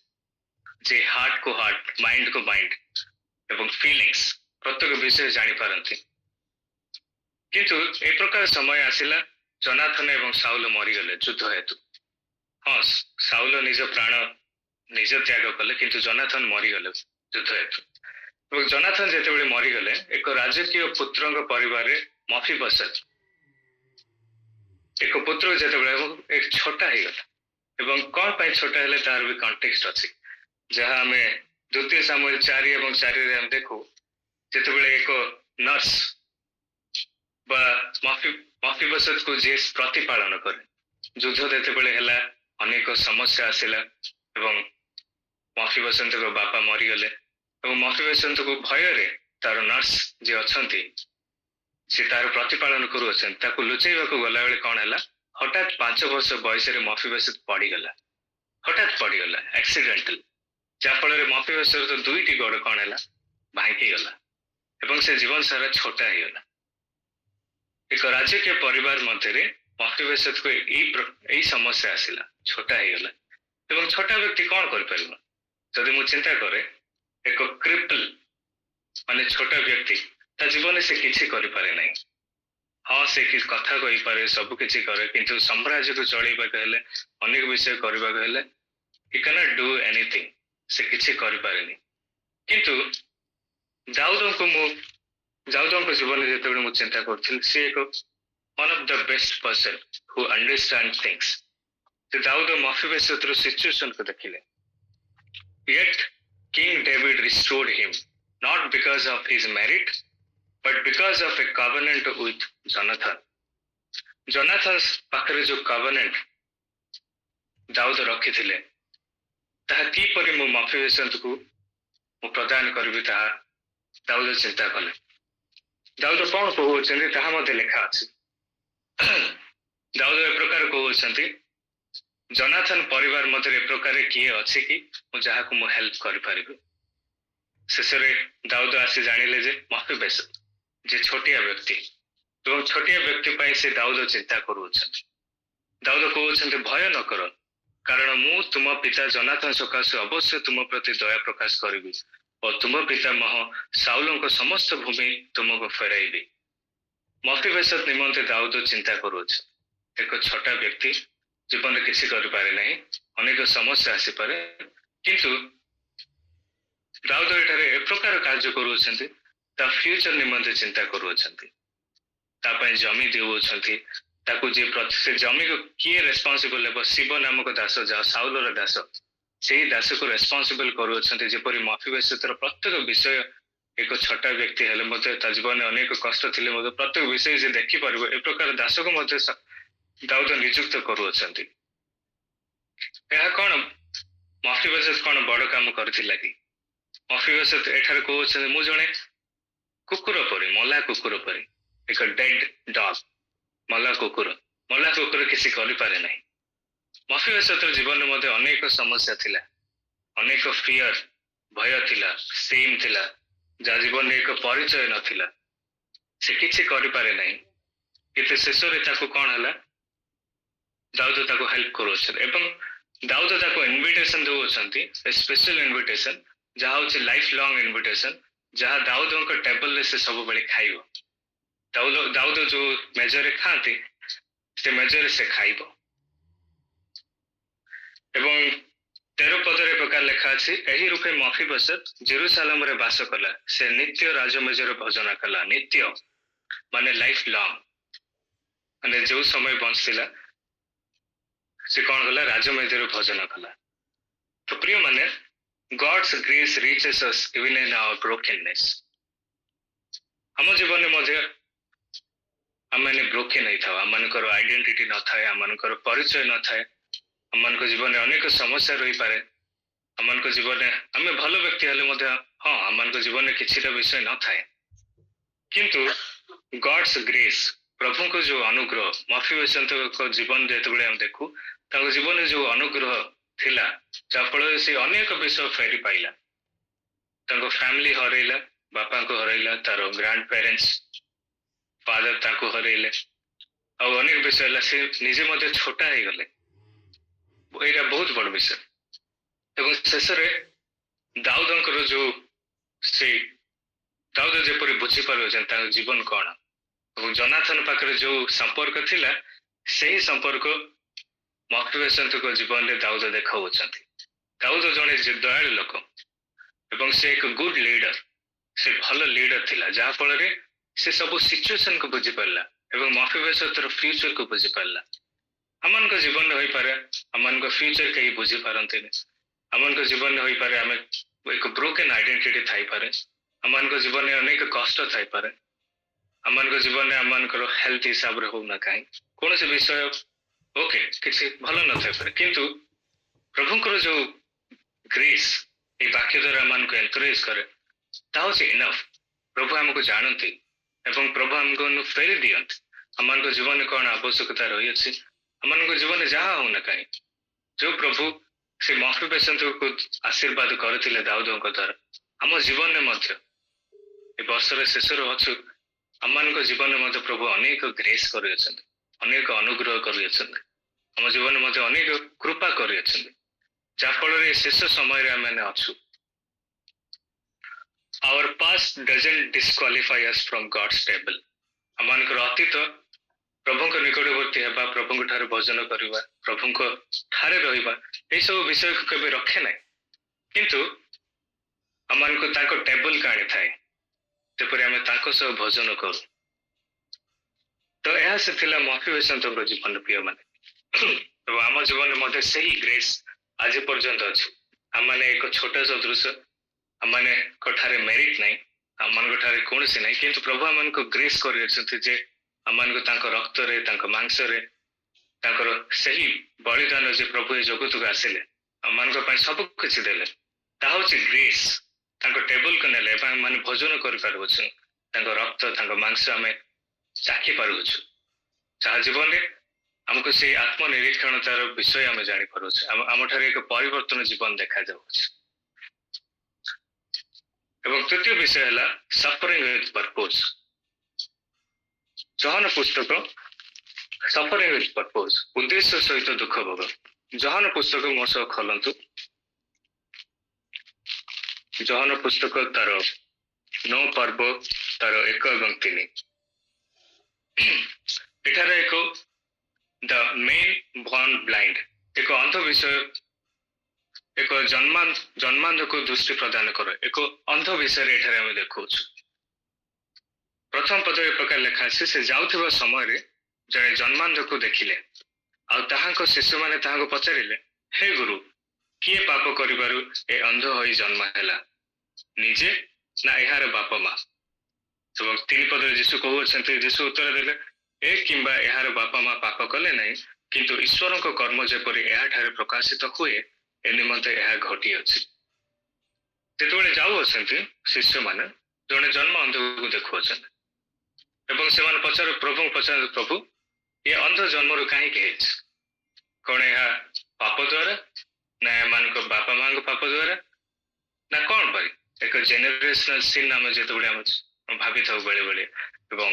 ଯେ ହାର୍ଟ କୁ ହାର୍ଟ, ମାଇଣ୍ଡ କୁ ମାଇଣ୍ଡ ଏବଂ ଫିଲିଙ୍ଗସ୍ ପ୍ରତ୍ୟେକ ବିଷୟ ଜାଣିପାରନ୍ତି। କିନ୍ତୁ ଏ ପ୍ରକାର ସମୟ ଆସିଲା, ଜନାଥନ ଏବଂ ସାଉଲ ମରିଗଲେ ଯୁଦ୍ଧ ହେତୁ। ହଁ, ସାଉଲ ନିଜ ପ୍ରାଣ ନିଜ ତ୍ୟାଗ କଲେ, କିନ୍ତୁ ଜନାଥନ ମରିଗଲେ ଯୁଦ୍ଧ ହେତୁ। ଏବଂ ଜନାଥନ ଯେତେବେଳେ ମରିଗଲେ, ଏକ ରାଜକୀୟ ପୁତ୍ରଙ୍କ ପରିବାରରେ ମଫିବସେତ ଏକ ପୁତ୍ର ଯେତେବେଳେ ଏକ ଛୋଟା ହେଇଗଲା, ଏବଂ କଣ ପାଇଁ ଛୋଟା ହେଲେ ତାର ବି କଣ୍ଟେକ୍ସଟ ଅଛି, ଯାହା ଆମେ ଦ୍ୱିତୀୟ ସାମୁଏଲ 4 ଏବଂ 4ରେ ଆମେ ଦେଖୁ। ଯେତେବେଳେ ଏକ ନର୍ସ ବା ମଫିବସେତକୁ ଯିଏ ପ୍ରତିପାଳନ କରେ, ଯୁଦ୍ଧ ଯେତେବେଳେ ହେଲା, ଅନେକ ସମସ୍ୟା ଆସିଲା ଏବଂ ମଫିବସେତଙ୍କ ବାପା ମରିଗଲେ ଏବଂ ମଫିବସେତଙ୍କୁ ଭୟରେ ତାର ନର୍ସ ଯିଏ ଅଛନ୍ତି, ସେ ତାର ପ୍ରତିପାଳନ କରୁଅଛନ୍ତି, ତାକୁ ଲୁଚେଇବାକୁ ଗଲାବେଳେ କଣ ହେଲା, ହଠାତ୍ 5 ବର୍ଷ ବୟସରେ ମଫିବସେତ ପଡ଼ିଗଲା, ହଠାତ୍ ପଡ଼ିଗଲା ଆକ୍ସିଡେଣ୍ଟାଲ, ଯାହାଫଳରେ ମଫିବସେତର 2ଟି ଗୋଡ଼ କଣ ହେଲା, ଭାଙ୍ଗିଗଲା ଏବଂ ସେ ଜୀବନ ସାରା ଛୋଟା ହେଇଗଲା। ଏକ ରାଜକୀୟ ପରିବାର ମଧ୍ୟରେ ମଫିବସେତକୁ ଏଇ ସମସ୍ୟା ଆସିଲା, ଛୋଟା ହେଇଗଲା। ଏବଂ ଛୋଟା ବ୍ୟକ୍ତି କଣ କରିପାରିବ? ଯଦି ମୁଁ ଚିନ୍ତା କରେ, ଏକ କ୍ରିପଲ ମାନେ ଛୋଟ ବ୍ୟକ୍ତି ତା ଜୀବନରେ ସେ କିଛି କରିପାରେ ନାହିଁ। ହଁ, ସେ କଥା କହିପାରେ, ସବୁ କିଛି କରେ, କିନ୍ତୁ ସାମ୍ରାଜ୍ୟକୁ ଚଳେଇବାକୁ ହେଲେ, ଅନେକ ବିଷୟ କରିବାକୁ ହେଲେ, he cannot do anything, ସେ କିଛି କରିପାରେନି। କିନ୍ତୁ ଦାଉଦଙ୍କ ଜୀବନରେ ଯେତେବେଳେ ମୁଁ ଚିନ୍ତା କରୁଥିଲି, ସେ ଏକ one of the best person who understand things। ସେ ଦାଉଦ ମଫିବସେତର ସିଚୁଏସନକୁ ଦେଖିଲେ, yet King David restored him not because of his merit but because of a covenant with Jonathan। Jonathan ପାଖରେ ଯୋଉ କଭନେଣ୍ଟ ଦାଉଦ ରଖିଥିଲେ, ତାହା କିପରି ମୁଁ ମଫିବସେତକୁ ମୁଁ ପ୍ରଦାନ କରିବି, ତାହା ଦାଉଦ ଚିନ୍ତା କଲେ। ଦାଉଦ କଣ କହୁଅଛନ୍ତି ତାହା ମଧ୍ୟ ଲେଖା ଅଛି। ଦାଉଦ ଏ ପ୍ରକାର କହୁଅଛନ୍ତି, ଜନାଥନ ପରିବାର ମଧ୍ୟରେ ଏ ପ୍ରକାର କିଏ ଅଛି କି ଯାହାକୁ ମୁଁ ହେଲ୍ପ କରିପାରିବି। ଶେଷରେ ଦାଉଦ ଆସି ଜାଣିଲେ ଯେ ମଫିବସେତ ଯେ ଛୋଟିଆ ବ୍ୟକ୍ତି, ଏବଂ ଛୋଟିଆ ବ୍ୟକ୍ତି ପାଇଁ ସେ ଦାଉଦ ଚିନ୍ତା କରୁଅଛନ୍ତି। ଦାଉଦ କହୁଛନ୍ତି, ଭୟ ନ କର, କାରଣ ମୁଁ ତୁମ ପିତା ଜନାଥନ ସକାଶେ ଅବଶ୍ୟ ତୁମ ପ୍ରତି ଦୟା ପ୍ରକାଶ କରିବି ଓ ତୁମ ପିତାମହ ସାଉଲଙ୍କ ସମସ୍ତ ଭୂମି ତୁମକୁ ଫେରାଇବି। ମଫିବସେତ ନିମନ୍ତେ ଦାଉଦ ଚିନ୍ତା କରୁଅଛି। ଏକ ଛୋଟା ବ୍ୟକ୍ତି ଜୀବନରେ କିଛି କରିପାରେ ନାହିଁ, ଅନେକ ସମସ୍ୟା ଆସିପାରେ, କିନ୍ତୁ ଦାଉଦ ଏଠାରେ ଏ ପ୍ରକାର କାର୍ଯ୍ୟ କରୁଅଛନ୍ତି, ତା ଫ୍ୟୁଚର ନିମନ୍ତେ ଚିନ୍ତା କରୁଅଛନ୍ତି। ତା ପାଇଁ ଜମି ଦେଉଅଛନ୍ତି, ତାକୁ ସେ ଜମିକୁ କିଏ ରେସ୍ପନ୍ସିବଲ ହେବ? ଶିବ ନାମକ ଦାସ, ଯାହା ସାଉଲର ଦାସ, ସେହି ଦାସକୁ ରେସ୍ପନ୍ସିବଲ କରୁଅଛନ୍ତି, ଯେପରି ମଫିବସେତର ପ୍ରତ୍ୟେକ ବିଷୟ, ଏକ ଛୋଟା ବ୍ୟକ୍ତି ହେଲେ ମଧ୍ୟ ତା ଜୀବନରେ ଅନେକ କଷ୍ଟ ଥିଲେ ମଧ୍ୟ ପ୍ରତ୍ୟେକ ବିଷୟ ସେ ଦେଖିପାରିବ, ଏ ପ୍ରକାର ଦାସକୁ ମଧ୍ୟ ଦାଉଦ ନିଯୁକ୍ତ କରୁଅଛନ୍ତି। ଏହା କଣ ମଫିବସେତ କଣ ବଡ କାମ କରିଥିଲା କି? ମଫିବସେତ ଏଠାରେ କହୁଛନ୍ତି, ମୁଁ ଜଣେ କୁକୁର ପରି, ମଲା କୁକୁର ପରି, ଏକ ଡେଡ୍ ଡଗ୍, ମଲା କୁକୁର କିଛି କରିପାରେ ନାହିଁ। ମଫିବସେତର ଜୀବନରେ ମଧ୍ୟ ଅନେକ ସମସ୍ୟା ଥିଲା, ଅନେକ ଫିୟର, ଭୟ ଥିଲା, ସେମ୍ ଥିଲା, ଯାହା ଜୀବନରେ ଏକ ପରିଚୟ ନଥିଲା, ସେ କିଛି କରିପାରେ ନାହିଁ। କିନ୍ତୁ ଶେଷରେ ତାକୁ କଣ ହେଲା, ଦାଉଦ ତାକୁ ହେଲ୍ପ କରୁଅଛନ୍ତି ଏବଂ ଦାଉଦ ତାକୁ ଇନଭିଟେସନ ଦେଉଅଛନ୍ତି, ସ୍ପେଶାଲ ଇନଭିଟେସନ, ଯାହା ହଉଛି ଲାଇଫ ଲଙ୍ଗ ଇନଭିଟେସନ, ଯାହା ଦାଉଦଙ୍କ ଟେବଲରେ ସେ ସବୁବେଳେ ଖାଇବ। ଦାଉଦ ଯୋଉ ମେଜରେ ଖାଆନ୍ତି, ସେ ମେଜରେ ସେ ଖାଇବ। ଏବଂ 13 ପଦରେ ପ୍ରକାର ଲେଖା ଅଛି, ଏହି ରୂପେ ମଫିବସେତ ଜେରୁସାଲେମରେ ବାସ କଲା, ସେ ନିତ୍ୟ ରାଜମେଜରେ ଭୋଜନ କଲା। ନିତ୍ୟ ମାନେ ଲାଇଫ ଲଙ୍ଗ, ମାନେ ଯୋଉ ସମୟ ବଞ୍ଚିଥିଲା ସେ କଣ କଲା, ରାଜମେଜରେ ଭୋଜନ କଲା। ତ ପ୍ରିୟ ମାନେ, God's grace reaches us even in our brokenness। ଆମ ଜୀବନରେ ମଧ୍ୟ ଆମମାନେ ବ୍ରୋକେନ୍ ହେଇଥାଉ, ଆମମାନଙ୍କର ଆଇଡେଣ୍ଟିଟି ନଥାଏ, ଆମମାନଙ୍କର ପରିଚୟ ନଥାଏ, ଆମମାନଙ୍କ ଜୀବନରେ ଅନେକ ସମସ୍ୟା ରହିପାରେ, ଆମମାନଙ୍କ ଜୀବନରେ ଆମେ ଭଲ ବ୍ୟକ୍ତି ହେଲେ ମଧ୍ୟ ହଁ ଆମମାନଙ୍କ ଜୀବନରେ କିଛିଟା ବିଷୟ ନଥାଏ, କିନ୍ତୁ ଗଡ୍ସ ଗ୍ରେସ୍, ପ୍ରଭୁଙ୍କ ଯୋଉ ଅନୁଗ୍ରହ, ମଫିବସେତଙ୍କ ଜୀବନ ଯେତେବେଳେ ଆମେ ଦେଖୁ, ତାଙ୍କ ଜୀବନରେ ଯୋଉ ଅନୁଗ୍ରହ ଥିଲା, ଯାହାଫଳରେ ସେ ଅନେକ ବିଷୟ ଫେରି ପାଇଲା। ତାଙ୍କ ଫ୍ୟାମିଲି ହରେଇଲା, ବାପାଙ୍କୁ ହରେଇଲା, ତାର ଗ୍ରାଣ୍ଡ ପ୍ୟାରେଣ୍ଟସ फादर ताको हरेले ଆଉ ଅନେକ ବିଷୟ ହେଲା ସେ ନିଜେ ମଧ୍ୟ ଛୋଟା ହେଇଗଲେ। ଏଇଟା ବହୁତ ବଡ ବିଷୟ। ଏବଂ ଶେଷରେ ଦାଉଦଙ୍କର ଯୋଉ ସେ ଦାଉଦ ଯେପରି ବୁଝିପାରୁଛନ୍ତି ତାଙ୍କ ଜୀବନ କଣ ଏବଂ ଜନାଥନ ପାଖରେ ଯୋଉ ସମ୍ପର୍କ ଥିଲା ସେହି ସମ୍ପର୍କ ମଫିବେଶନ୍ତଙ୍କ ଜୀବନରେ ଦାଉଦ ଦେଖାଉଛନ୍ତି। ଦାଉଦ ଜଣେ ଦୟାଳୁ ଲୋକ ଏବଂ ସେ ଏକ ଗୁଡ୍ ଲିଡର, ସେ ଭଲ ଲିଡର ଥିଲା ଯାହା ଫଳରେ ସେ ସବୁ ସିଚୁଏସନକୁ ବୁଝିପାରିଲା ଏବଂ ମଫିବେଶତର ଫ୍ୟୁଚରକୁ ବୁଝିପାରିଲା। ଆମମାନଙ୍କ ଜୀବନରେ ହୋଇପାରେ ଆମମାନଙ୍କ ଫ୍ୟୁଚର କେହି ବୁଝିପାରନ୍ତିନି, ଆମମାନଙ୍କ ଜୀବନରେ ହୋଇପାରେ ଆମେ ଏକ ବ୍ରୋକେନ୍ ଆଇଡେଣ୍ଟିଟି ଥାଇପାରେ, ଆମମାନଙ୍କ ଜୀବନରେ ଅନେକ କଷ୍ଟ ଥାଇପାରେ, ଆମମାନଙ୍କ ଜୀବନରେ ଆମମାନଙ୍କର ହେଲ୍ଥ ହିସାବରେ ହଉନା କାହିଁକି କୌଣସି ବିଷୟ ଓକେ କିଛି ଭଲ ନଥାଇପାରେ, କିନ୍ତୁ ପ୍ରଭୁଙ୍କର ଯୋଉ ଗ୍ରେସ୍ এই ବାକ୍ୟ ଦ୍ୱାରା ଆମମାନଙ୍କୁ ଏନକରେଜ କରେ ତାହା ହେଉଛି ଇନଫ୍। ପ୍ରଭୁ ଆମକୁ ଜାଣନ୍ତି ଏବଂ ପ୍ରଭୁ ଆମକୁ ଫେରି ଦିଅନ୍ତି ଆମମାନଙ୍କ ଜୀବନରେ କ'ଣ ଆବଶ୍ୟକତା ରହିଅଛି, ଆମମାନଙ୍କ ଜୀବନରେ ଯାହା ହଉନା କାହିଁକି ଯୋଉ ପ୍ରଭୁ ସେ ମଫିବେଶନ୍ତଙ୍କୁ ଆଶୀର୍ବାଦ କରିଥିଲେ ଦାଉଦଙ୍କ ଦ୍ୱାରା ଆମ ଜୀବନରେ ମଧ୍ୟ ଏ ବର୍ଷର ଶେଷରେ ଅଛୁ ଆମମାନଙ୍କ ଜୀବନରେ ମଧ୍ୟ ପ୍ରଭୁ ଅନେକ ଗ୍ରେସ୍ କରିଅଛନ୍ତି, ଅନେକ ଅନୁଗ୍ରହ କରିଅଛନ୍ତି, ଆମ ଜୀବନରେ ମଧ୍ୟ ଅନେକ କୃପା କରିଅଛନ୍ତି ଯାହାଫଳରେ ଏ ଶେଷ ସମୟରେ ଆମେ ଅଛୁ। Our past doesn't disqualify us from God's table. ଆମମାନଙ୍କର ଅତୀତ ପ୍ରଭୁଙ୍କ ନିକଟବର୍ତ୍ତୀ ହେବା, ପ୍ରଭୁଙ୍କ ଠାରେ ଭଜନ କରିବା, ପ୍ରଭୁଙ୍କ ଠାରେ ରହିବା ଏସବୁ ବିଷୟକୁ କେବେ ରଖେ ନାହିଁ, କିନ୍ତୁ ଆମମାନଙ୍କୁ ତାଙ୍କ ଟେବଲକୁ ଆଣିଥାଏ ଯେପରି ଆମେ ତାଙ୍କ ସହ ଭଜନ କରୁ। ତ ଏହା ସେ ଥିଲା ମଫିବେଶନ୍ତଙ୍କ ଜୀବନ ପ୍ରିୟମାନେ ଏବଂ ଆମ ଜୀବନରେ ମଧ୍ୟ ସେହି ଗ୍ରେସ୍ ଆଜି ପର୍ଯ୍ୟନ୍ତ ଅଛି। ଆମମାନେ ଏକ ଛୋଟ ସଦୃଶ, ଆମମାନଙ୍କ ଠାରେ ମେରିଟ୍ ନାହିଁ, ଆମମାନଙ୍କ ଠାରେ କୌଣସି ନାହିଁ, କିନ୍ତୁ ପ୍ରଭୁ ଆମମାନଙ୍କୁ ଗ୍ରେସ୍ କରିଅଛନ୍ତି ଯେ ଆମମାନଙ୍କୁ ତାଙ୍କ ରକ୍ତରେ ତାଙ୍କ ମାଂସରେ ତାଙ୍କର ସେହି ବଳିଦାନ ଯେ ପ୍ରଭୁ ଏ ଜଗତକୁ ଆସିଲେ ଆମମାନଙ୍କ ପାଇଁ ସବୁ କିଛି ଦେଲେ ତାହା ହେଉଛି ଗ୍ରେସ୍। ତାଙ୍କ ଟେବଲକୁ ନେଲେ ଏବଂ ଆମମାନେ ଭୋଜନ କରିପାରୁଅଛୁ, ତାଙ୍କ ରକ୍ତ ତାଙ୍କ ମାଂସ ଆମେ ଚାଖି ପାରୁଅଛୁ, ଯାହା ଜୀବନରେ ଆମକୁ ସେଇ ଆତ୍ମନିରୀକ୍ଷଣତାର ବିଷୟ ଆମେ ଜାଣିପାରୁଅଛୁ, ଆମଠାରେ ଏକ ପରିବର୍ତ୍ତନ ଜୀବନ ଦେଖାଯାଉଅଛି। ଏବଂ ତୃତୀୟ ବିଷୟ ହେଲା ସଫରିଂ ୱିଥ୍ ପର୍ପୋଜ। ଜହନ ପୁସ୍ତକ ସଫରିଂ ୱିଥ୍ ପର୍ପୋଜ, ଉଦ୍ଦେଶ୍ୟ ସହିତ ଦୁଃଖ ଭୋଗ। ଜହନ ପୁସ୍ତକ ମୋ ସହ ଖୋଲନ୍ତୁ। ଜହନ ପୁସ୍ତକ ତାର 9 ପର୍ବ ତାର 1 ଏବଂ 3। ଏଠାରେ ଏକ ଦ ମେନ୍ ବର୍ନ ବ୍ଲାଇଣ୍ଡ, ଏକ ଅନ୍ଧ ବିଷୟ, ଏକ ଜନ୍ମାନ୍ଧକୁ ଦୃଷ୍ଟି ପ୍ରଦାନ କର, ଏକ ଅନ୍ଧ ବିଷୟରେ ଏଠାରେ ଆମେ ଦେଖାଉଛୁ। ପ୍ରଥମ ପଦ ଏ ପ୍ରକାର ଲେଖା ଅଛି, ସେ ଯାଉଥିବା ସମୟରେ ଜଣେ ଜନ୍ମାନ୍ଧକୁ ଦେଖିଲେ ଆଉ ତାହାଙ୍କ ଶିଶୁମାନେ ତାହାଙ୍କୁ ପଚାରିଲେ, ହେ ଗୁରୁ, କିଏ ପାପ କରିବାରୁ ଏ ଅନ୍ଧ ହୋଇ ଜନ୍ମ ହେଲା, ନିଜେ ନା ଏହାର ବାପା ମା? ଏବଂ 3 ପଦରେ ଯୀଶୁ କହୁଅଛନ୍ତି, ଯୀଶୁ ଉତ୍ତର ଦେଲେ, ଏ କିମ୍ବା ଏହାର ବାପା ମା ପାପ କଲେ ନାହିଁ, କିନ୍ତୁ ଈଶ୍ୱରଙ୍କ କର୍ମ ଯେପରି ଏହାଠାରେ ପ୍ରକାଶିତ ହୁଏ ଏ ନିମନ୍ତେ ଏହା ଘଟିଅଛି। ଯେତେବେଳେ ଯାଉଅଛନ୍ତି ଶିଷ୍ୟମାନେ ଜଣେ ଜନ୍ମ ଅନ୍ଧକୁ ଦେଖୁଅଛନ୍ତି ଏବଂ ସେମାନେ ପ୍ରଭୁଙ୍କୁ ପଚାରନ୍ତି, ପ୍ରଭୁ ଏ ଅନ୍ଧ ଜନ୍ମରୁ କାହିଁକି ହେଇଛି? କ'ଣ ଏହା ପାପ ଦ୍ୱାରା ନା ଏମାନଙ୍କ ବାପା ମାଙ୍କ ପାପ ଦ୍ୱାରା ନା କ'ଣ ପାଇଁ? ଏକ ଜେନେରେସନାଲ ସିନ୍ ଆମେ ଯେତେବେଳେ ଆମେ ଭାବିଥାଉ ବେଳେବେଳେ ଏବଂ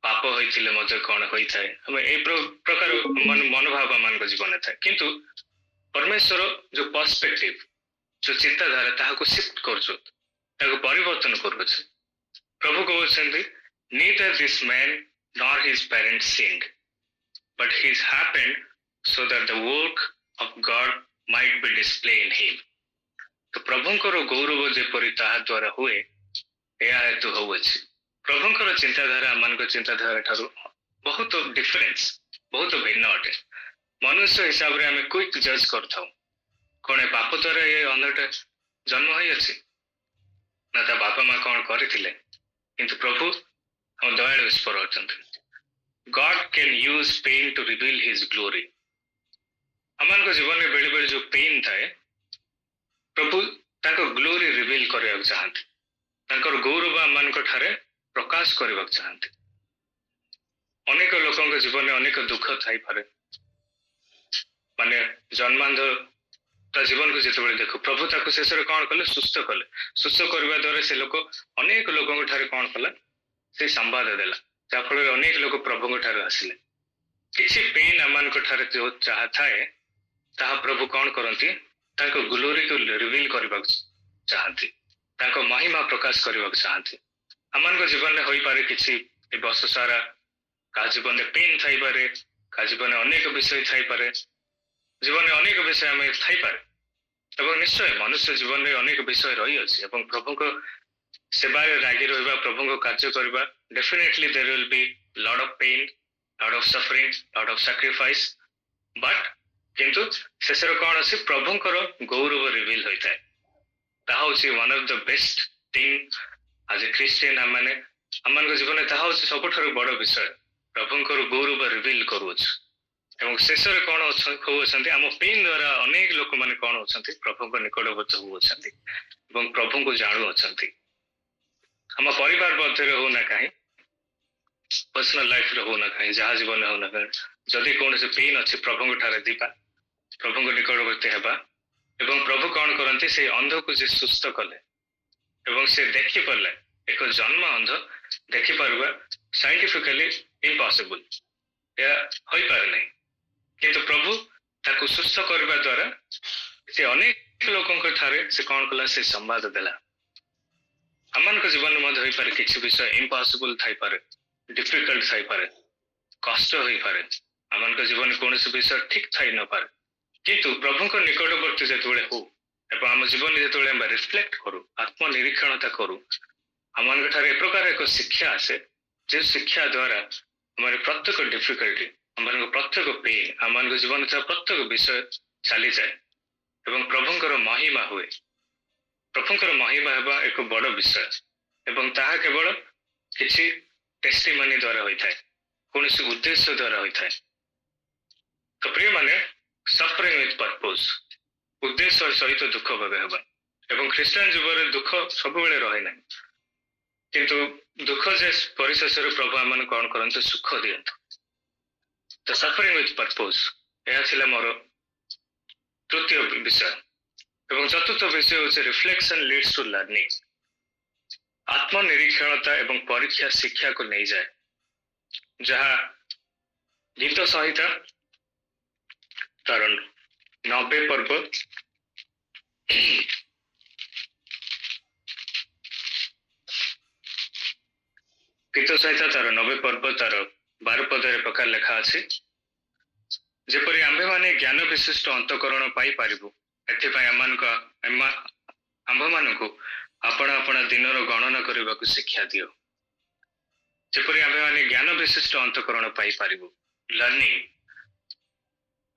ପାପ ହୋଇଥିଲେ ମଧ୍ୟ କ'ଣ ହୋଇଥାଏ, ଆମେ ଏଇ ପ୍ରକାର ମନୋଭାବ ଆମମାନଙ୍କ ଜୀବନରେ ଥାଏ, କିନ୍ତୁ ପରମେଶ୍ୱର ଯୋଉ ପର୍ସପେକ୍ଟିଭ ଯୋଉ ଚିନ୍ତାଧାରା ତାହାକୁ ସିଫ୍ଟ କରୁଛୁ, ତାକୁ ପରିବର୍ତ୍ତନ କରୁଅଛୁ। ପ୍ରଭୁ କହୁଛନ୍ତି, neither this man nor his parents sinned, but it happened so that the work of God might be displayed in him. ତ ପ୍ରଭୁଙ୍କର ଗୌରବ ଯେପରି ତାହା ଦ୍ୱାରା ହୁଏ ଏହା ହେତୁ ହଉଅଛି। ପ୍ରଭୁଙ୍କର ଚିନ୍ତାଧାରା ଆମମାନଙ୍କ ଚିନ୍ତାଧାରା ଠାରୁ ବହୁତ ଡିଫରେନ୍ସ, ବହୁତ ଭିନ୍ନ ଅଟେ। ମନୁଷ୍ୟ ହିସାବରେ ଆମେ କ୍ୱିକ୍ ଜଜ୍ କରିଥାଉ, କ'ଣ ଏ ପାପ ଦ୍ୱାରା ଏ ଅନ୍ଧଟା ଜନ୍ମ ହୋଇଅଛି ନା ତା ବାପା ମା କ'ଣ କରିଥିଲେ, କିନ୍ତୁ ପ୍ରଭୁ ଆମ ଦୟାଳୁ ଈଶ୍ୱର ଅଛନ୍ତି। God can use pain to reveal his glory. ଆମମାନଙ୍କ ଜୀବନରେ ବେଳେବେଳେ ଯୋଉ ପେନ୍ ଥାଏ ପ୍ରଭୁ ତାଙ୍କ ଗ୍ଲୋରି ରିଭିଲ୍ କରିବାକୁ ଚାହାନ୍ତି, ତାଙ୍କର ଗୌରବ ଆମମାନଙ୍କ ଠାରେ ପ୍ରକାଶ କରିବାକୁ ଚାହାନ୍ତି। ଅନେକ ଲୋକଙ୍କ ଜୀବନରେ ଅନେକ ଦୁଃଖ ଥାଇପାରେ, ମାନେ ଜନ୍ମାନ୍ଧ ତା ଜୀବନକୁ ଯେତେବେଳେ ଦେଖୁ ପ୍ରଭୁ ତାକୁ ଶେଷରେ କ'ଣ କଲେ? ସୁସ୍ଥ କଲେ। ସୁସ୍ଥ କରିବା ଦ୍ୱାରା ସେ ଲୋକ ଅନେକ ଲୋକଙ୍କ ଠାରେ କ'ଣ କଲା? ସେ ସମ୍ବାଦ ଦେଲା ଯାହାଫଳରେ ଅନେକ ଲୋକ ପ୍ରଭୁଙ୍କ ଠାରୁ ଆସିଲେ। କିଛି ପେନ୍ ଆମମାନଙ୍କ ଠାରେ ଯୋଉ ଯାହା ଥାଏ ତାହା ପ୍ରଭୁ କଣ କରନ୍ତି, ତାଙ୍କ ଗ୍ଲୋରିକୁ ରିଭିଲ୍ କରିବାକୁ ଚାହାନ୍ତି, ତାଙ୍କ ମହିମା ପ୍ରକାଶ କରିବାକୁ ଚାହାନ୍ତି। ଆମମାନଙ୍କ ଜୀବନରେ ହୋଇପାରେ କିଛି ଏ ବର୍ଷ ସାରା, କାହା ଜୀବନରେ ପେନ୍ ଥାଇପାରେ, କାହା ଜୀବନରେ ଅନେକ ବିଷୟ ଥାଇପାରେ, ଜୀବନରେ ଅନେକ ବିଷୟ ଆମେ ଥାଇପାରେ ଏବଂ ନିଶ୍ଚୟ ମନୁଷ୍ୟ ଜୀବନରେ ଅନେକ ବିଷୟ ରହିଅଛି ଏବଂ ପ୍ରଭୁଙ୍କ ସେବାରେ ଲାଗି ରହିବା, ପ୍ରଭୁଙ୍କ କାର୍ଯ୍ୟ କରିବା, definitely there will be lot of pain, lot of suffering, lot of sacrifice, but କିନ୍ତୁ ଶେଷରେ କଣ ଅଛି, ପ୍ରଭୁଙ୍କର ଗୌରବ ରିଭିଲ୍ ହୋଇଥାଏ। ତାହା ହଉଛି one of the best thing ଆଜ ଏ ଖ୍ରୀଷ୍ଟିଆନ। ଆମମାନଙ୍କ ଜୀବନରେ ତାହା ହଉଛି ସବୁଠାରୁ ବଡ଼ ବିଷୟ, ପ୍ରଭୁଙ୍କର ଗୌରବ ରିଭିଲ୍ କରୁଅଛୁ। ଏବଂ ଶେଷରେ କଣ ହଉଅଛନ୍ତି, ଆମ ପେନ୍ ଦ୍ୱାରା ଅନେକ ଲୋକମାନେ କଣ ଅଛନ୍ତି, ପ୍ରଭୁଙ୍କ ନିକଟବର୍ତ୍ତୀ ହଉଅଛନ୍ତି ଏବଂ ପ୍ରଭୁଙ୍କୁ ଜାଣୁଅଛନ୍ତି। ଆମ ପରିବାର ମଧ୍ୟରେ ହଉନା କାହିଁ, ପର୍ସନାଲ ଲାଇଫରେ ହଉନା କାହିଁ, ଯାହା ଜୀବନରେ ହଉନା କାହିଁ, ଯଦି କୌଣସି ପେନ୍ ଅଛି ପ୍ରଭୁଙ୍କ ଠାରେ ଯିବା, ପ୍ରଭୁଙ୍କ ନିକଟବର୍ତ୍ତୀ ହେବା ଏବଂ ପ୍ରଭୁ କଣ କରନ୍ତି, ସେଇ ଅନ୍ଧକୁ ଯେ ସୁସ୍ଥ କଲେ ଏବଂ ସେ ଦେଖିପାରିଲେ, ଏକ ଜନ୍ମ ଅନ୍ଧ ଦେଖିପାରିବା ସାଇଣ୍ଟିଫିକାଲି ଇମ୍ପସିବଲ, ଏହା ହୋଇପାରେ ନାହିଁ, କିନ୍ତୁ ପ୍ରଭୁ ତାକୁ ସୁସ୍ଥ କରିବା ଦ୍ୱାରା ସେ ଅନେକ ଲୋକଙ୍କ ଠାରେ ସେ କଣ କଲା, ସେ ସମ୍ବାଦ ଦେଲା। ଆମମାନଙ୍କ ଜୀବନରେ ମଧ୍ୟ ହୋଇପାରେ କିଛି ବିଷୟ ଇମ୍ପସିବଲ ଥାଇପାରେ, ଡିଫିକଲ୍ଟ ଥାଇପାରେ, କଷ୍ଟ ହୋଇପାରେ, ଆମମାନଙ୍କ ଜୀବନରେ କୌଣସି ବିଷୟ ଠିକ ଥାଇ ନପାରେ, କିନ୍ତୁ ପ୍ରଭୁଙ୍କ ନିକଟବର୍ତ୍ତୀ ଯେତେବେଳେ ହଉ ଏବଂ ଆମ ଜୀବନରେ ଯେତେବେଳେ ଆମେ ରିଫ୍ଲେକ୍ଟ କରୁ, ଆତ୍ମନିରୀକ୍ଷଣତା କରୁ, ଆମମାନଙ୍କ ଠାରେ ଏ ପ୍ରକାର ଏକ ଶିକ୍ଷା ଆସେ, ଯେଉଁ ଶିକ୍ଷା ଦ୍ୱାରା ଆମର ପ୍ରତ୍ୟେକ ଡିଫିକଲ୍ଟି, ଆମମାନଙ୍କ ପ୍ରତ୍ୟେକ ପେନ୍, ଆମମାନଙ୍କ ଜୀବନରେ ଥିବା ପ୍ରତ୍ୟେକ ବିଷୟ ଚାଲିଯାଏ ଏବଂ ପ୍ରଭୁଙ୍କର ମହିମା ହୁଏ। ପ୍ରଭୁଙ୍କର ମହିମା ହେବା ଏକ ବଡ଼ ବିଷୟ ଏବଂ ତାହା କେବଳ କିଛି ଟେଷ୍ଟିମନି ଦ୍ୱାରା ହୋଇଥାଏ, କୌଣସି ଉଦ୍ଦେଶ୍ୟ ଦ୍ୱାରା ହୋଇଥାଏ। ତ ପ୍ରିୟମାନେ, ସଫରିଂ ୱିଥ୍ ପର୍ପୋଜ୍, ଉଦ୍ଦେଶ୍ୟ ସହିତ ଦୁଃଖ ଭୋଗ ହେବା, ଏବଂ ଖ୍ରୀଷ୍ଟିଆନ ଜୀବନରେ ଦୁଃଖ ସବୁବେଳେ ରହେ ନାହିଁ, କିନ୍ତୁ ଦୁଃଖ ଯେ ପରିଶେଷରେ ପ୍ରଭୁ ଆମମାନଙ୍କୁ କଣ କରନ୍ତୁ, ସୁଖ ଦିଅନ୍ତୁ। ତ ସଫରିଂ ୱିଥ୍ ପର୍ପୋଜ୍, ଏହା ଥିଲା ମୋର ତୃତୀୟ ବିଷୟ। ଏବଂ ଚତୁର୍ଥ ବିଷୟ ହେଉଛି ରିଫ୍ଲେକ୍ସନ ଲିଡ୍ସ ଟୁ ଲର୍ଣ୍ଣିଂ। ଆତ୍ମନିରୀକ୍ଷଣତା ଏବଂ ପରୀକ୍ଷା ଶିକ୍ଷାକୁ ନେଇଯାଏ, ଯାହା ଗୀତ ସଂହିତା ତାର 90 ପର୍ବ ଗୀତ ସଂହିତା ତାର 90 ପର୍ବ ତାର 12 ପଦରେ ପ୍ରକାର ଲେଖା ଅଛି, ଯେପରି ଆମ୍ଭେମାନେ ଜ୍ଞାନ ବିଶିଷ୍ଟ ଅନ୍ତଃକରଣ ପାଇପାରିବୁ, ଏଥିପାଇଁ ଆମ୍ଭମାନଙ୍କୁ ଆପଣା ଆପଣା ଦିନର ଗଣନା କରିବାକୁ ଶିକ୍ଷା ଦିଅ। ଯେପରି ଆମ୍ଭେମାନେ ଜ୍ଞାନ ବିଶିଷ୍ଟ ଅନ୍ତଃକରଣ ପାଇପାରିବୁ, ଲର୍ଣ୍ଣିଂ,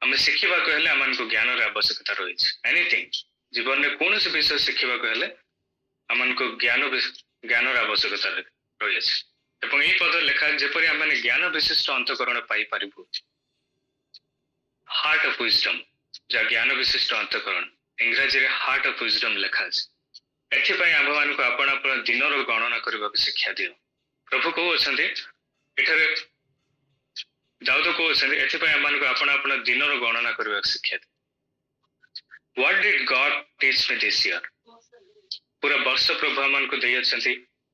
ଆମେ ଶିଖିବାକୁ ହେଲେ ଆମମାନଙ୍କୁ ଜ୍ଞାନର ଆବଶ୍ୟକତା ରହିଛି। ଏନିଥିଙ୍ଗ, ଜୀବନରେ କୌଣସି ବିଷୟ ଶିଖିବାକୁ ହେଲେ ଆମମାନଙ୍କୁ ଜ୍ଞାନର ଆବଶ୍ୟକତା ରହିଅଛି। ଏବଂ ଏହି ପଦ ଲେଖା, ଯେପରି ଆମେ ଜ୍ଞାନ ବିଶିଷ୍ଟ ଅନ୍ତଃକରଣ ପାଇପାରିବୁ, ହାର୍ଟ ଅଫ ୱିଜଡମ୍, ଯାହା ଜ୍ଞାନ ବିଶିଷ୍ଟ ଅନ୍ତଃକରଣ, ଇଂରାଜୀରେ ହାର୍ଟ ଅଫ ୱିଜଡମ୍ ଲେଖା ଅଛି। ଏଥିପାଇଁ ଆମ୍ଭମାନଙ୍କୁ ଆପଣ ଆପଣ ଦିନର ଗଣନା କରିବାକୁ ଶିକ୍ଷା ଦିଅ। ପ୍ରଭୁ କହୁଅଛନ୍ତି ଏଠାରେ, ଦାଉଦ କହୁଅଛନ୍ତି ଏଥିପାଇଁ ଆମମାନଙ୍କୁ ଆପଣ ଆପଣ ଦିନର ଗଣନା କରିବାକୁ ଶିକ୍ଷା ଦିଅ। What did God teach me this year? ପୁରା ବର୍ଷ ପ୍ରଭୁ ଆମମାନଙ୍କୁ ଦେଇଅଛନ୍ତି,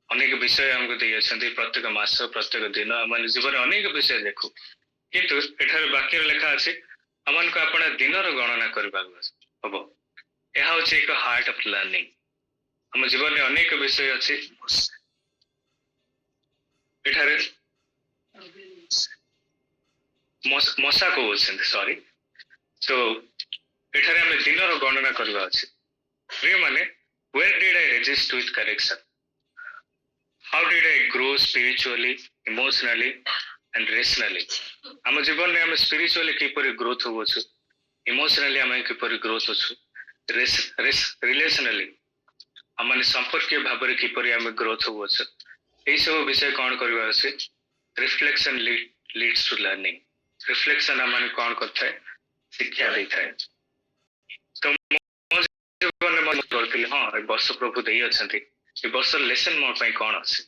ଅନେକ ବିଷୟ ଆମକୁ ଦେଇଅଛନ୍ତି, ପ୍ରତ୍ୟେକ ମାସ, ପ୍ରତ୍ୟେକ ଦିନ, ଆମେ ଜୀବନରେ ଅନେକ ବିଷୟ ଦେଖୁ, କିନ୍ତୁ ଏଠାରେ ବାକ୍ୟରେ ଲେଖା ଅଛି ଆମମାନଙ୍କୁ ଆପଣ ଦିନର ଗଣନା କରିବାକୁ ହବ। ଏହା ହେଉଛି ଏକ ହାର୍ଟ ଅଫ ଲର୍ଣ୍ଣିଂ। ଆମ ଜୀବନରେ ଅନେକ ବିଷୟ ଅଛି। ଏଠାରେ ମଶା କହୁଅଛନ୍ତି, ସରି। ତ ଏଠାରେ ଆମେ ଦିନର ଗଣନା କରିବା ଅଛି। ପ୍ରିୟମାନେ, where did I resist with correction? How did I grow spiritually, emotionally and rationally? ଆମ ଜୀବନରେ ଆମେ ସ୍ପିରିଚୁଆଲି କିପରି ଗ୍ରୋଥ ହଉଛୁ, ଇମୋସନାଲି ଆମେ କିପରି ଗ୍ରୋଥ ଅଛୁ, ରିଲେସନାଲି ଆମେ ସମ୍ପର୍କୀୟ ଭାବରେ କିପରି ଆମେ ଗ୍ରୋଥ ହଉଛୁ, ଏହିସବୁ ବିଷୟ କଣ କରିବା ଅଛି? Reflection leads to learning. Reflection ଆମମାନେ କଣ କରିଥାଏ? ଶିକ୍ଷା ଦେଇଥାଏ। ତ ମୋ ଜୀବନରେ ମୁଁ କରିଥିଲି, ହଁ ଏ ବର୍ଷ ପ୍ରଭୁ ଦେଇ ଅଛନ୍ତି, ଏ ବର୍ଷର ଲେସନ ମୋ ପାଇଁ କଣ ଅଛି?